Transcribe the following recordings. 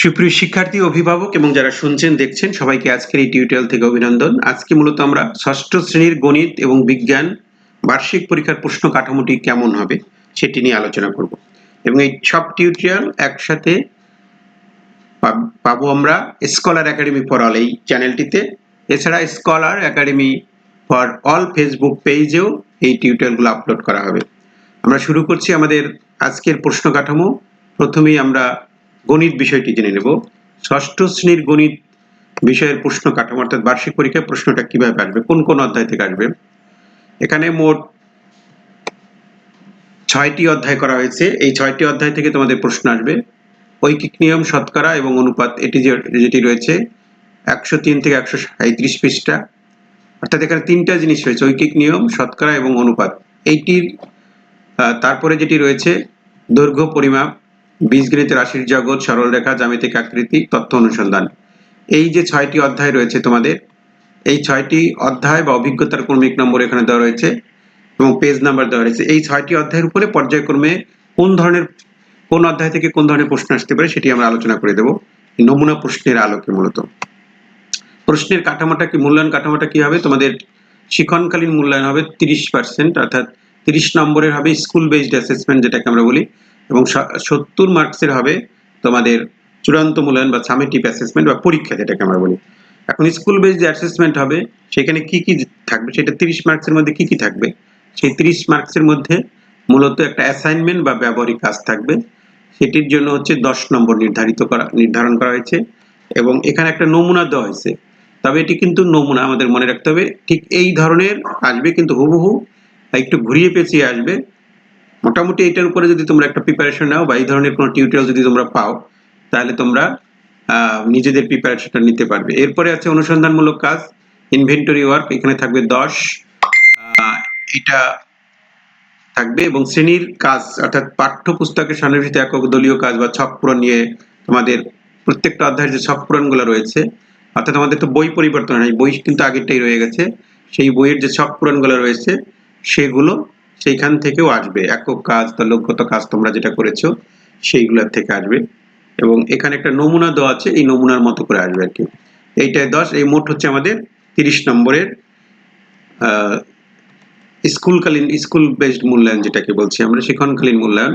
সুপ্রিয় শিক্ষার্থী, অভিভাবক এবং যারা শুনছেন দেখছেন সবাইকে আজকের এই টিউটোরিয়াল থেকে অভিনন্দন। আজকে মূলত আমরা ষষ্ঠ শ্রেণীর গণিত এবং বিজ্ঞান বার্ষিক পরীক্ষার প্রশ্ন কাঠামোটি কেমন হবে সেটি নিয়ে আলোচনা করব এবং এই সব টিউটোরিয়াল একসাথে পাবো আমরা স্কলার একাডেমি ফর অল এই চ্যানেলটিতে। এছাড়া scholar academy for all Facebook পেজেও এই টিউটোরিয়ালগুলো আপলোড করা হবে। আমরা শুরু করছি আমাদের আজকের প্রশ্ন কাঠামো। প্রথমেই আমরা গণিত বিষয়টি জেনে নেব। ষষ্ঠ শ্রেণীর গণিত বিষয়ের প্রশ্ন কাঠামো অর্থাৎ বার্ষিক পরীক্ষায় প্রশ্নটা কিভাবে আসবে, কোন কোন অধ্যায় থেকে আসবে। এখানে মোট 6টি অধ্যায় করা হয়েছে। এই 6টি অধ্যায় থেকে তোমাদের প্রশ্ন আসবে। ঐকিক নিয়ম, শতকরা এবং অনুপাত, এটি যেটি রয়েছে 103 থেকে 137 পৃষ্ঠা। অর্থাৎ এখানে তিনটা জিনিস রয়েছে, ঐকিক নিয়ম, শতকরা এবং অনুপাত। এইটির তারপরে যেটি রয়েছে দৈর্ঘ্য পরিমাপ, বীজগণিত, রাশির জগৎ, সরলরেখা, জ্যামিতিক আকৃতি, তথ্য অনুসন্ধান। এই যে 6টি অধ্যায় রয়েছে তোমাদের, এই 6টি অধ্যায় বা অভিজ্ঞতার ক্রমিক নম্বর এখানে দেওয়া রয়েছে এবং পেজ নাম্বার দেওয়া রয়েছে। এই 6টি অধ্যায়ের উপরে পর্যায়ক্রমে কোন অধ্যায় থেকে কোন ধরনের প্রশ্ন আসতে পারে সেটি আমরা আলোচনা করে দেব নমুনা প্রশ্নের আলোকে। মূলত প্রশ্নের কাঠামোটা কি, মূল্যায়ন কাঠামোটা কি হবে, তোমাদের শিক্ষণকালীন মূল্যায়ন হবে 30%, অর্থাৎ 30 নম্বরের হবে স্কুল বেসড অ্যাসেসমেন্ট যেটাকে আমরা বলি, এবং 70 মার্কসের হবে তোমাদের চূড়ান্ত মূল্যায়ন বা সামেটিভ অ্যাসেসমেন্ট বা পরীক্ষা যেটাকে আমরা বলি। এখন স্কুল বেসড অ্যাসেসমেন্ট হবে, সেখানে কি কি থাকবে, সেটা 30 মার্কসের মধ্যে কি কি থাকবে, সেই 30 মার্কসের মধ্যে মূলত একটা অ্যাসাইনমেন্ট বা ব্যবহারিক কাজ থাকবে। সেটির জন্য হচ্ছে 10 নম্বর নির্ধারণ করা হয়েছে এবং এখানে একটা নমুনা দেওয়া হয়েছে। তবে এটি কিন্তু নমুনা, আমাদের মনে রাখতে হবে ঠিক এই ধরনের আসবে, কিন্তু হুবহু একটু ঘুরিয়ে পেঁচিয়ে আসবে। মোটামুটি এটার উপরে যদি তোমরা একটা প্রিপারেশন নাও বা এই ধরনের কোনো টিউটোরিয়াল যদি তোমরা পাও, তাহলে তোমরা নিজেদের প্রিপারেশনটা নিতে পারবে। এরপরে আছে অনুসন্ধানমূলক কাজ, ইনভেন্টরি ওয়ার্ক, এখানে থাকবে 10, এটা থাকবে। এবং শ্রেণীর কাজ অর্থাৎ পাঠ্যপুস্তকের সন্নিবেশিত একক দলীয় কাজ বা ছক পূরণ নিয়ে তোমাদের প্রত্যেকটা অধ্যায়ের যে ছক পূরণগুলো রয়েছে, অর্থাৎ আমাদের তো বই পরিবর্তন হয়, বই কিন্তু আগেরটাই রয়ে গেছে, সেই বইয়ের যে ছক পূরণগুলো রয়েছে সেগুলো সেইখান থেকেও আসবে। একক কাজ, দলগত কাজ তোমরা যেটা করেছো সেইগুলোর থেকে আসবে। এবং এখানে একটা নমুনা দেওয়া আছে, এই নমুনার মতো করে আসবে আর কি। এইটাই 10, এই মোট হচ্ছে আমাদের 30 নম্বরের স্কুল বেসড মূল্যায়ন যেটাকে বলছি আমরা, শিক্ষণকালীন মূল্যায়ন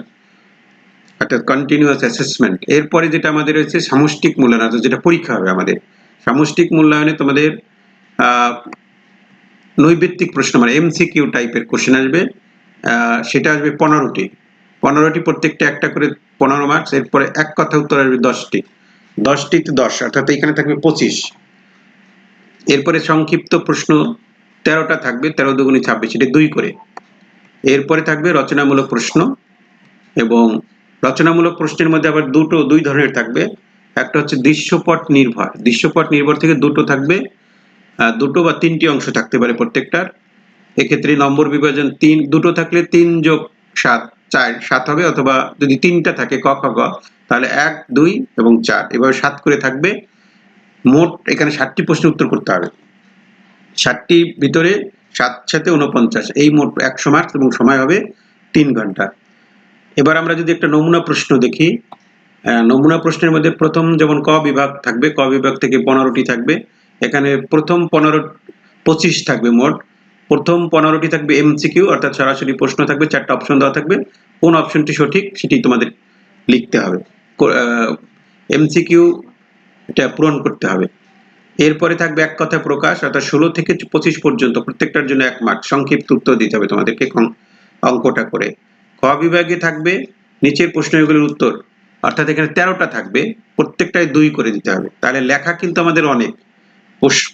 অর্থাৎ কন্টিনিউয়াস অ্যাসেসমেন্ট। এরপরে যেটা আমাদের রয়েছে সামষ্টিক মূল্যায়ন, অর্থাৎ যেটা পরীক্ষা হবে আমাদের। সামষ্টিক মূল্যায়নে তোমাদের নৈবেত্তিক প্রশ্ন মানে এমসিকিউ টাইপের কোশ্চেন আসবে, সেটা আসবে 15টি, প্রত্যেকটা একটা করে 15 মার্কস। এরপরে এক কথা উত্তর আসবে 10টিতে 10, অর্থাৎ এখানে থাকবে 25। এরপরে সংক্ষিপ্ত প্রশ্ন 13টা থাকবে, 13 দুগুণে 26, এটা 2 করে। এরপরে থাকবে রচনামূলক প্রশ্ন, এবং রচনামূলক প্রশ্নের মধ্যে আবার দুই ধরনের থাকবে। একটা হচ্ছে দৃশ্যপট নির্ভর থেকে দুটো থাকবে, দুটো বা 3টি অংশ থাকতে পারে প্রত্যেকটার। এক্ষেত্রে নম্বর বিভাজন দুটো থাকলে 3 যোগ 7 7 হবে, অথবা যদি 3টা থাকে ক খ গ তাহলে 1 2 এবং 4, এভাবে 7 করে থাকবে। মোট এখানে 60টি প্রশ্নের উত্তর করতে হবে। 60টি ভিতরে 7 7 49, এই মোট 100 মার্কস এবং সময় হবে 3 ঘন্টা। এবার আমরা যদি একটা নমুনা প্রশ্ন দেখি, নমুনা প্রশ্নের মধ্যে প্রথম যেমন ক বিভাগ থাকবে, ক বিভাগ থেকে 15টি থাকবে। এখানে প্রথম 25 থাকবে মোট। প্রথম 15টি থাকবে এমসিকিউ অর্থাৎ সরাসরি প্রশ্ন থাকবে, 4টা অপশন দেওয়া থাকবে, কোন অপশনটি সঠিক সেটি তোমাদের লিখতে হবে, এমসিকিউ এটা পূরণ করতে হবে। এরপরে থাকবে এক কথা প্রকাশ, অর্থাৎ 16 থেকে 25 পর্যন্ত প্রত্যেকটার জন্য 1 মার্ক, সংক্ষিপ্ত উত্তর দিতে হবে তোমাদেরকে অঙ্কটা করে। খ বিভাগে থাকবে নিচের প্রশ্নগুলোর উত্তর, অর্থাৎ এখানে 13টা থাকবে, প্রত্যেকটায় 2 করে দিতে হবে। তাহলে লেখা কিন্তু আমাদের অনেক,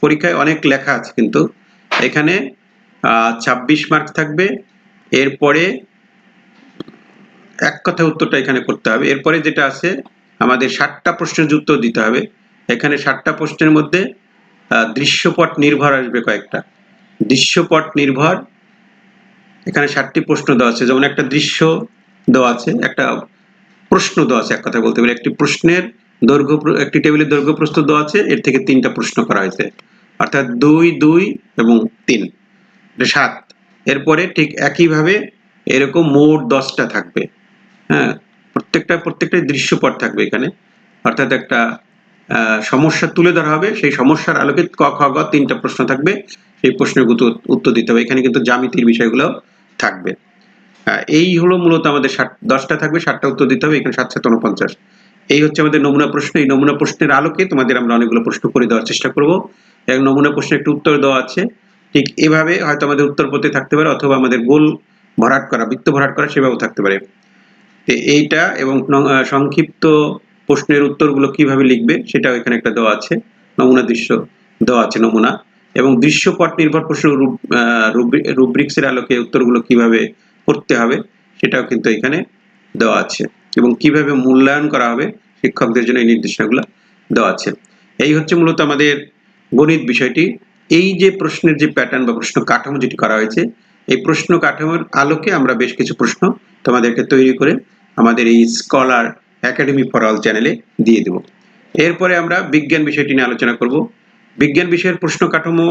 পরীক্ষায় অনেক লেখা আছে, কিন্তু এখানে 26 মার্ক থাকবে। এরপরে এক কথা উত্তরটা এখানে করতে হবে। এরপরে যেটা আছে আমাদের 60টা প্রশ্নের উত্তর দিতে হবে। এখানে 60টা প্রশ্নের মধ্যে দৃশ্যপট নির্ভর আসবে কয়েকটা, দৃশ্যপট নির্ভর এখানে 60টি প্রশ্ন দেওয়া আছে। যেমন একটা দৃশ্য দেওয়া আছে, একটা প্রশ্ন দেওয়া আছে, এক কথা বলতে পারি একটি প্রশ্নের দৈর্ঘ্য, একটি টেবিলের দৈর্ঘ্য প্রস্থ দেওয়া আছে, এর থেকে 3টা প্রশ্ন করা হয়েছে, অর্থাৎ 2 2 এবং 3, 7। এরপরে ঠিক একইভাবে এরকম মোট 10টা থাকবে। হ্যাঁ, প্রত্যেকটাই দৃশ্যপট থাকবে এখানে। অর্থাৎ একটা সমস্যা তুলে ধরা হবে, সেই সমস্যার আলোকে ক খ গ 3টা প্রশ্ন থাকবে, সেই প্রশ্নের উত্তর দিতে হবে। এখানে কিন্তু জ্যামিতির বিষয়গুলো থাকবে। এই হলো মূলত আমাদের 10টা থাকবে, 7টা উত্তর দিতে হবে। এখানে 7 7 49। এই হচ্ছে আমাদের নমুনা প্রশ্ন। এই নমুনা প্রশ্নের আলোকে তোমাদের আমরা অনেকগুলো প্রশ্ন করে দেওয়ার চেষ্টা করব। এবং নমুনা প্রশ্নের একটু উত্তর দেওয়া আছে, ঠিক এভাবে হয়তো আমাদের উত্তর পথে থাকতে পারে, অথবা আমাদের গোল ভরাট করা, বৃত্ত ভরাট করা সেভাবেও থাকতে পারে। এইটা এবং সংক্ষিপ্ত প্রশ্নের উত্তরগুলো কিভাবে লিখবে সেটাও এখানে একটা দেওয়া আছে, নমুনা দৃশ্য দেওয়া আছে নমুনা, এবং দৃশ্যপট নির্ভর প্রশ্ন রুব্রিক্সের আলোকে উত্তরগুলো কিভাবে করতে হবে সেটাও কিন্তু এখানে দেওয়া আছে, এবং কিভাবে মূল্যায়ন করা হবে শিক্ষকদের জন্য এই নির্দেশনাগুলো দেওয়া আছে। এই হচ্ছে মূলত আমাদের গণিত বিষয়টি। এই যে প্রশ্নের যে প্যাটার্ন বা প্রশ্ন কাঠামো যেটি করা হয়েছে, এই প্রশ্ন কাঠামোর আলোকে আমরা বেশ কিছু প্রশ্ন তোমাদেরকে তৈরি করে আমাদের এই স্কলার একাডেমি ফর অল চ্যানেলে দিয়ে দেব। এরপরে আমরা বিজ্ঞান বিষয়টি নিয়ে আলোচনা করব। বিজ্ঞান বিষয়ের প্রশ্ন কাঠামো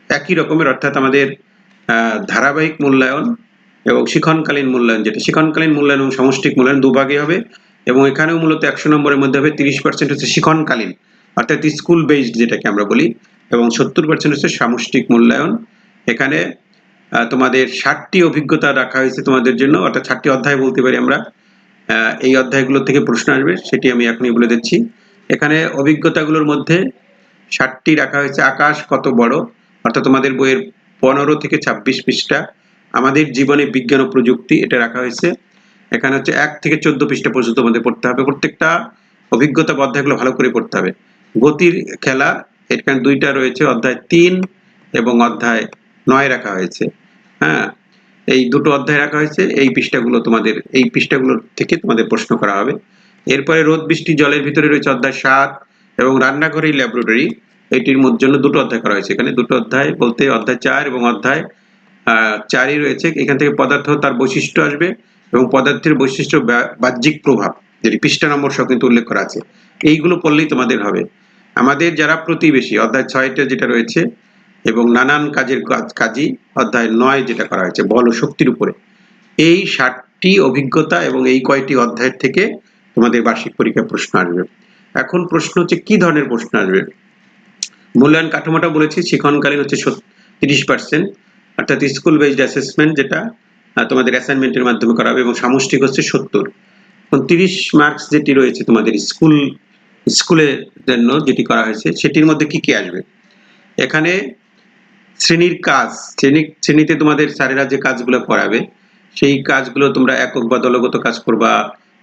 একই রকমের, অর্থাৎ আমাদের ধারাবাহিক মূল্যায়ন এবং শিক্ষণকালীন মূল্যায়ন, যেটা শিক্ষণকালীন মূল্যায়ন এবং সামষ্টিক মূল্যায়ন দুভাগে হবে। এবং এখানেও মূলত 100 নম্বরের মধ্যে হবে 30% হচ্ছে শিক্ষণকালীন, অর্থাৎ স্কুল বেসড যেটাকে আমরা বলি, এবং 70% হচ্ছে সামষ্টিক মূল্যায়ন। এখানে তোমাদের 60টি অভিজ্ঞতা রাখা হয়েছে তোমাদের জন্য, অর্থাৎ 60টি অধ্যায় বলতে পারি আমরা। এই অধ্যায়গুলো থেকে প্রশ্ন আসবে, সেটি আমি এখনই বলে দিচ্ছি। এখানে অভিজ্ঞতাগুলোর মধ্যে 60টি রাখা হয়েছে। আকাশ কত বড়, অর্থাৎ তোমাদের বইয়ের 15 থেকে 26 পৃষ্ঠা। আমাদের জীবনে বিজ্ঞান ও প্রযুক্তি, এটা রাখা হয়েছে। এখানে হচ্ছে 1 থেকে 14 পৃষ্ঠা পর্যন্ত আমাদের পড়তে হবে। প্রত্যেকটা অভিজ্ঞতা অধ্যায়গুলো ভালো করে পড়তে হবে। গতির খেলা, এখানে 2টা রয়েছে, অধ্যায় 3 এবং অধ্যায় 9 রাখা হয়েছে। হ্যাঁ, এই দুটো অধ্যায় রাখা হয়েছে। এই পৃষ্ঠাগুলোর থেকে তোমাদের প্রশ্ন করা হবে। এরপরে রোদ বৃষ্টি জলের ভিতরে রয়েছে অধ্যায় 7, এবং রান্নাঘরের ল্যাবরেটরি, এটির জন্য দুটো অধ্যায় করা হয়েছে। এখানে দুটো অধ্যায় বলতে অধ্যায় 4 এবং অধ্যায় 4ই রয়েছে। এখান থেকে পদার্থ তার বৈশিষ্ট্য আসবে, এবং পদার্থের বৈশিষ্ট্য বাহ্যিক প্রভাব, যেটি পৃষ্ঠা নম্বর সহ কিন্তু উল্লেখ করা আছে। এইগুলো পড়লেই তোমাদের হবে। আমাদের যারা প্রতিবেশী, অধ্যায় 6টা যেটা রয়েছে, এবং নানান কাজের কাজই অধ্যায় 9 যেটা করা হয়েছে বল ও শক্তির উপরে। এই 60টি অভিজ্ঞতা এবং এই কয়টি অধ্যায়ের থেকে তোমাদের বার্ষিক পরীক্ষায় প্রশ্ন আসবে। এখন প্রশ্ন হচ্ছে কি ধরনের প্রশ্ন আসবে। মূল্যায়ন কাঠামোটা বলেছি, শিক্ষণকালীন হচ্ছে 30%, অর্থাৎ স্কুল বেসড অ্যাসেসমেন্ট, যেটা তোমাদের অ্যাসাইনমেন্টের মাধ্যমে করা হবে, এবং সামষ্টিক হচ্ছে 70। 30 মার্কস যেটি রয়েছে তোমাদের স্কুলের জন্য যেটি করা হয়েছে, সেটির মধ্যে কি কি আসবে। এখানে শ্রেণীর কাজ, শ্রেণীতে তোমাদের স্যারেরা যে কাজগুলো করাবে, সেই কাজগুলো তোমরা একক বা দলগত কাজ করবা,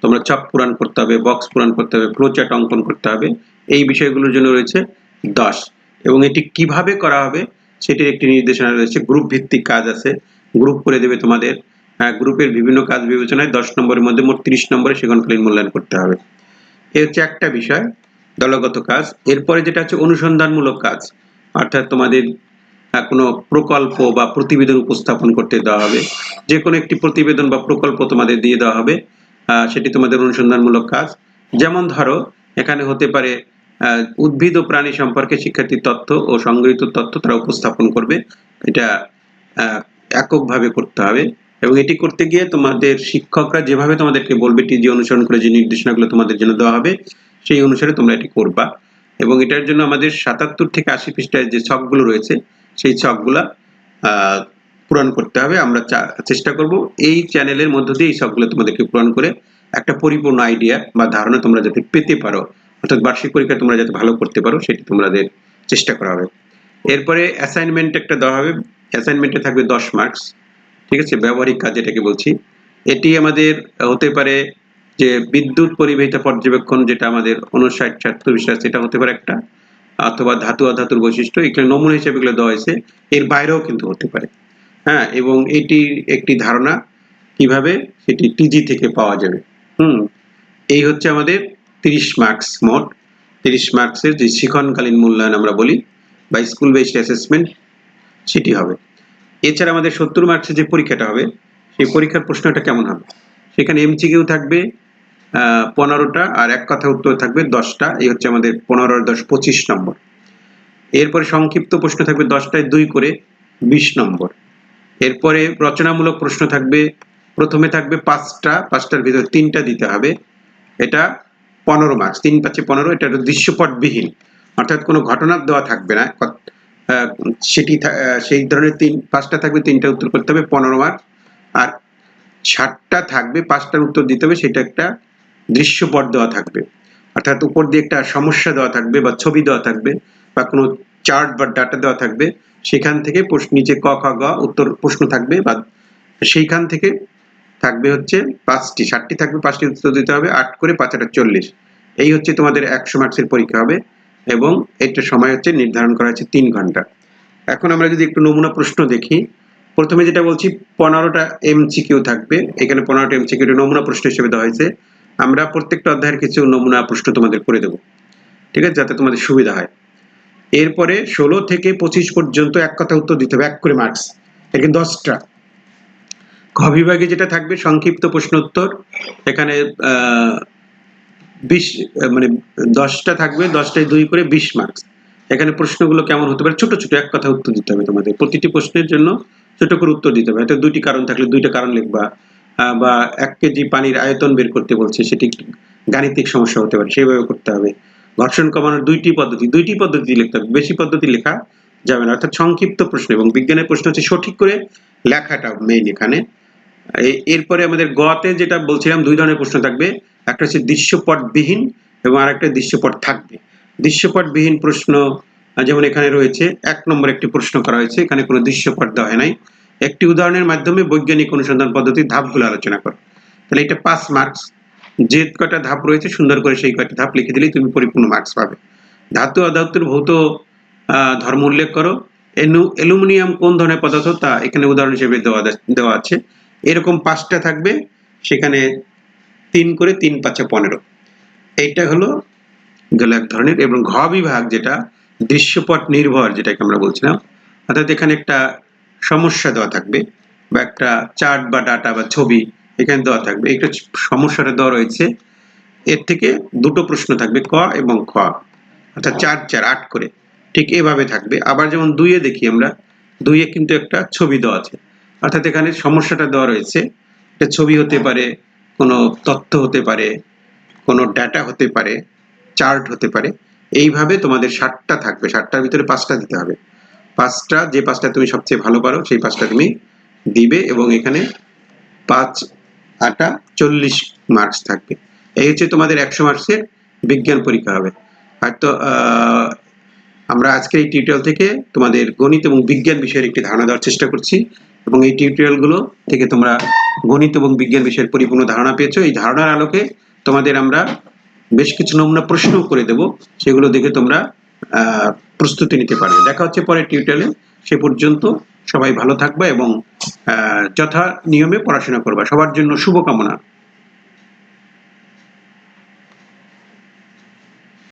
তোমরা ছক পূরণ করতে হবে, বক্স পূরণ করতে হবে, ফ্লোচার্ট অঙ্কন করতে হবে। এই বিষয়গুলোর জন্য রয়েছে 10, এবং এটি কিভাবে করা হবে সেটির একটি নির্দেশনা রয়েছে। গ্রুপ ভিত্তিক কাজ আছে, গ্রুপ করে দেবে তোমাদের। গ্রুপের বিভিন্ন কাজ বিবেচনায় 10 নম্বরের মধ্যে মোট 30 নম্বরে শিক্ষণকালীন মূল্যায়ন করতে হবে। এই হচ্ছে একটা বিষয়, দলগত কাজ। এরপরে যেটা হচ্ছে অনুসন্ধানমূলক কাজ, অর্থাৎ তোমাদের কোনো প্রকল্প বা প্রতিবেদন উপস্থাপন করতে দেওয়া হবে। যে কোনো একটি প্রতিবেদন বা প্রকল্প তোমাদের দিয়ে দেওয়া হবে, সেটি তোমাদের অনুসন্ধানমূলক কাজ। যেমন ধরো, এখানে হতে পারে উদ্ভিদ ও প্রাণী সম্পর্কে শিক্ষার্থীর তথ্য ও সংগৃহীত তথ্য তারা উপস্থাপন করবে। এটা এককভাবে করতে হবে, এবং এটি করতে গিয়ে তোমাদের শিক্ষকরা যেভাবে তোমাদেরকে বলবে, টিজি অনুসরণ করে যে নির্দেশনাগুলো তোমাদের জন্য দেওয়া হবে, সেই অনুসারে তোমরা এটি করবা। এবং এটার জন্য আমাদের 77 থেকে 80 পৃষ্ঠায় যে ছকগুলো রয়েছে, সেই ছকগুলা পূরণ করতে হবে। আমরা চেষ্টা করব এই চ্যানেলের মধ্য দিয়ে এই ছকগুলো তোমাদেরকে পূরণ করে একটা পরিপূর্ণ আইডিয়া বা ধারণা তোমরা যাতে পেতে পারো, অর্থাৎ বার্ষিক পরীক্ষা তোমরা যাতে ভালো করতে পারো, সেটি তোমাদের চেষ্টা করা হবে। এরপরে অ্যাসাইনমেন্ট একটা দেওয়া হবে। অ্যাসাইনমেন্টে থাকবে 10 মার্কস, ঠিক আছে, ব্যবহারিক কাজ যেটাকে বলছি। এটি আমাদের হতে পারে যে বিদ্যুৎ পরিবাহিতা পর্যবেক্ষণ, যেটা আমাদের 59-70 বিষয়, সেটা হতে পারে একটা, অথবা ধাতু অধাতুর বৈশিষ্ট্য, এগুলো নমুনা হিসেবে এগুলো দেওয়া হয়েছে। এর বাইরেও কিন্তু হতে পারে। হ্যাঁ, এবং এটির একটি ধারণা কিভাবে সেটি টিজি থেকে পাওয়া যাবে। এই হচ্ছে আমাদের 30 মার্কস, মোট 30 মার্কসের যে শিক্ষণকালীন মূল্যায়ন আমরা বলি বা স্কুল বেসড অ্যাসেসমেন্ট, সেটি হবে। এছাড়া আমাদের 70 মার্কসের যে পরীক্ষাটা হবে, সেই পরীক্ষার প্রশ্নটা কেমন হবে, সেখানে এমসিকিউ থাকবে 15টা, আর এক কথা উত্তর থাকবে 10টা। এই হচ্ছে আমাদের 15 আর 10 25 নম্বর। এরপরে সংক্ষিপ্ত প্রশ্ন থাকবে 10টায় 2 করে 20 নম্বর। এরপরে রচনামূলক প্রশ্ন থাকবে, প্রথমে থাকবে 5টার ভিতর 3টা দিতে হবে, এটা 15 মার্কস, 3 5 15, এটা দৃশ্যপটবিহীন, অর্থাৎ কোনো ঘটনা দেওয়া থাকবে না, সেটি সেই ধরনের 5টা থাকবে, 3টা উত্তর করতে হবে, 15 মার্কস। আর 60টা থাকবে, 5টার উত্তর দিতে হবে, সেটা একটা দৃশ্যপট দেওয়া থাকবে, অর্থাৎ উপর দিয়ে একটা সমস্যা দেওয়া থাকবে বা ছবি দেওয়া থাকবে বা কোনো চার্ট বা ডাটা দেওয়া থাকবে, সেখান থেকে নিচে ক খ গ উত্তর প্রশ্ন থাকবে, বা সেইখান থেকে থাকবে হচ্ছে 5টি, 60টি থাকবে, 5টি উত্তর দিতে হবে, 8 করে 5 8 40। এই হচ্ছে তোমাদের 100 মার্কসের পরীক্ষা হবে, এবং এটার সময় হচ্ছে নির্ধারণ করা হচ্ছে 3 ঘন্টা। এখন আমরা যদি একটু নমুনা প্রশ্ন দেখি, প্রথমে যেটা বলছি 15টা এমসিকিউ থাকবে, এখানে 15টা এমসিকিউ নমুনা প্রশ্ন হিসেবে দেওয়া হয়েছে। আমরা প্রত্যেকটা অধ্যায়ের কিছু নমুনা প্রশ্ন তোমাদের করে দেব, ঠিক আছে, যাতে তোমাদের সুবিধা হয়। এরপরে 16 থেকে 25 পর্যন্ত এক কথা উত্তর দিতে হবে, 1 করে মার্কস, এখানে 10টা। খ বিভাগে যেটা থাকবে সংক্ষিপ্ত প্রশ্ন উত্তর, এখানে 10টা থাকবে, 10টায় 2 করে 20 মার্কস। এখানে প্রশ্নগুলো কেমন হতে পারে, ছোট ছোট এক কথা উত্তর দিতে হবে তোমাদের, প্রতিটি প্রশ্নের জন্য ছোট করে উত্তর দিতে হবে। হয়তো 2টি কারণ থাকলে 2টা কারণ লিখবা, বা 1 কেজি পানির আয়তন বের করতে বলছে, সেটি গাণিতিক সমস্যা হতে পারে, সেইভাবে করতে হবে। ঘর্ষণ কমানোর 2টি পদ্ধতি লিখতে হবে, বেশি পদ্ধতি লেখা যাবে না, অর্থাৎ সংক্ষিপ্ত প্রশ্ন। এবং বিজ্ঞানের প্রশ্ন হচ্ছে সঠিক করে লেখাটা মেইন এখানে। এরপরে আমাদের গতে যেটা বলছিলাম, 2 ধরনের প্রশ্ন থাকবে, একটা হচ্ছে দৃশ্যপটবিহীন এবং আরেকটা দৃশ্যপট থাকবে। দৃশ্যপটবিহীন প্রশ্ন যেমন এখানে রয়েছে, 1 নম্বর একটি প্রশ্ন করা হয়েছে, এখানে কোনো দৃশ্যপট দেওয়া হয় নাই। একটি উদাহরণের মাধ্যমে বৈজ্ঞানিক অনুসন্ধান পদ্ধতির ধাপগুলো আলোচনা করো। তাহলে এটা 5 মার্কস, যে কয়টা ধাপ রয়েছে সুন্দর করে সেই কয়টা ধাপ লিখে দিলেই তুমি পরিপূর্ণ মার্কস পাবে। ধাতু অধাতুর ভৌত ধর্ম উল্লেখ করো। অ্যালুমিনিয়াম কোন ধরনের পদার্থ, তা এখানে উদাহরণ হিসেবে দেওয়া আছে। এরকম 5টা থাকবে, সেখানে 3 করে 3 5 15। এইটা হলো গেল এক ধরনের। এবং ঘ বিভাগ যেটা দৃশ্যপট নির্ভর, যেটাকে আমরা বলছিলাম, অর্থাৎ এখানে একটা সমস্যা দেওয়া থাকবে বা একটা চার্ট বা ডাটা বা ছবি এখানে দেওয়া থাকবে, একটা সমস্যাটা দেওয়া রয়েছে, এর থেকে 2টো প্রশ্ন থাকবে, ক এবং খ, অর্থাৎ 4 4 8 করে, ঠিক এভাবে থাকবে। আবার যেমন 2-এ দেখি আমরা, 2-এ কিন্তু একটা ছবি দেওয়া আছে, অর্থাৎ এখানে সমস্যাটা দেওয়া রয়েছে, একটা ছবি হতে পারে, কোনো তথ্য হতে পারে, কোনো ডাটা হতে পারে, চার্ট হতে পারে। এইভাবে তোমাদের 60টা থাকবে, 60টার ভিতরে 5টা দিতে হবে। 5টা, যে 5টা তুমি সবচেয়ে ভালো পারো সেই 5টা তুমি দিবে, এবং এখানে 5 8 40 মার্কস থাকবে। এই হচ্ছে তোমাদের 100 মার্কসের বিজ্ঞান পরীক্ষা হবে। হয়তো আমরা আজকের এই টিউটোরিয়াল থেকে তোমাদের গণিত এবং বিজ্ঞান বিষয়ের একটি ধারণা দেওয়ার চেষ্টা করছি, এবং এই টিউটোরিয়ালগুলো থেকে তোমরা গণিত এবং বিজ্ঞান বিষয়ের পরিপূর্ণ ধারণা পেয়েছো। এই ধারণার আলোকে তোমাদের আমরা বেশ কিছু নমুনা প্রশ্ন করে দেব, সেগুলো দেখে তোমরা প্রস্তুতি নিতে পারবে। দেখা হচ্ছে পরের টিউটোরিয়ালে, সে পর্যন্ত সবাই ভালো থাকবে এবং যথা নিয়মে পড়াশোনা করবা। সবার জন্য শুভকামনা।